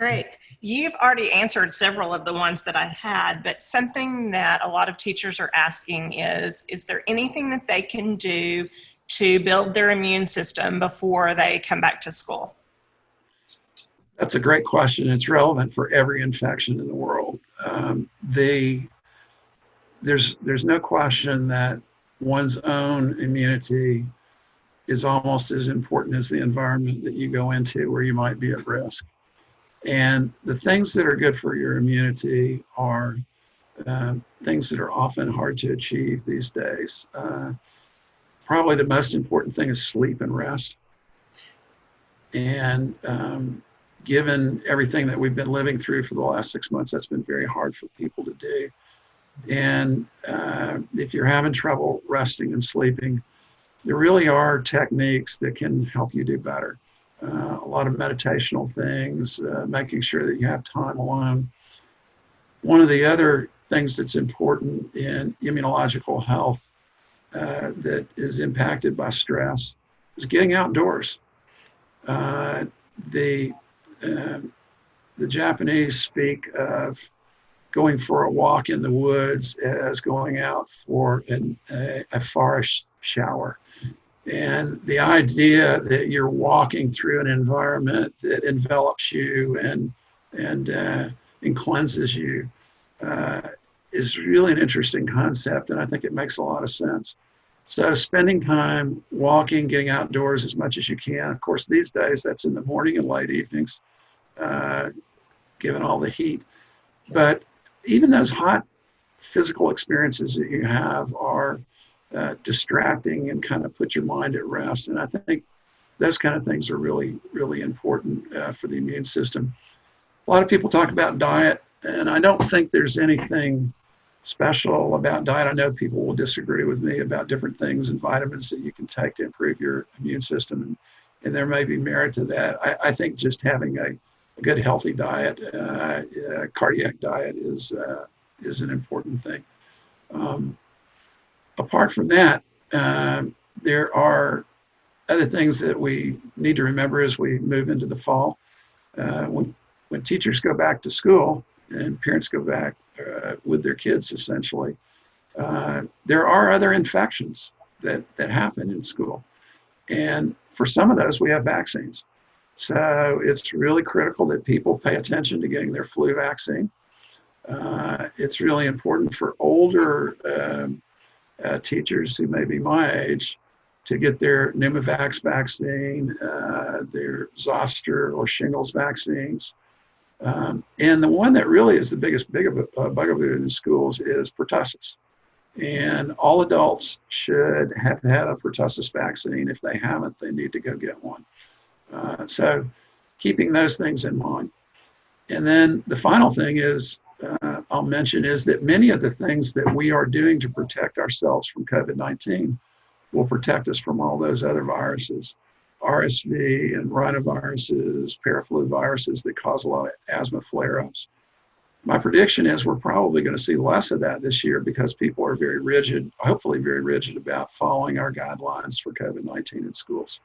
Great. You've already answered several of the ones that I had, but something that a lot of teachers are asking is there anything that they can do to build their immune system before they come back to school? That's a great question. It's relevant for every infection in the world. There's no question that one's own immunity is almost as important as the environment that you go into where you might be at risk. And the things that are good for your immunity are things that are often hard to achieve these days. Probably the most important thing is sleep and rest. And given everything that we've been living through for the last 6 months, that's been very hard for people to do. And if you're having trouble resting and sleeping, there really are techniques that can help you do better. A lot of meditational things, making sure that you have time alone. One of the other things that's important in immunological health that is impacted by stress is getting outdoors. The Japanese speak of going for a walk in the woods as going out for a forest shower. And the idea that you're walking through an environment that envelops you and cleanses you is really an interesting concept, and I think it makes a lot of sense. So spending time walking, getting outdoors as much as you can. Of course, these days that's in the morning and late evenings, given all the heat. But even those hot physical experiences that you have are distracting and kind of put your mind at rest. And I think those kind of things are really, really important for the immune system. A lot of people talk about diet, and I don't think there's anything special about diet. I know people will disagree with me about different things and vitamins that you can take to improve your immune system, and there may be merit to that. I think just having a good, healthy diet, cardiac diet is an important thing. Apart from that, there are other things that we need to remember as we move into the fall. When teachers go back to school and parents go back with their kids, essentially, there are other infections that happen in school. And for some of those, we have vaccines. So it's really critical that people pay attention to getting their flu vaccine. It's really important for older teachers who may be my age to get their Pneumovax vaccine, their zoster or shingles vaccines. And the one that really is the biggest bugaboo in schools is pertussis. And all adults should have had a pertussis vaccine. If they haven't, they need to go get one. So keeping those things in mind. And then the final thing is, I'll mention is that many of the things that we are doing to protect ourselves from COVID-19 will protect us from all those other viruses, RSV and rhinoviruses, paraflu viruses that cause a lot of asthma flare-ups. My prediction is we're probably going to see less of that this year because people are very rigid, hopefully very rigid about following our guidelines for COVID-19 in schools.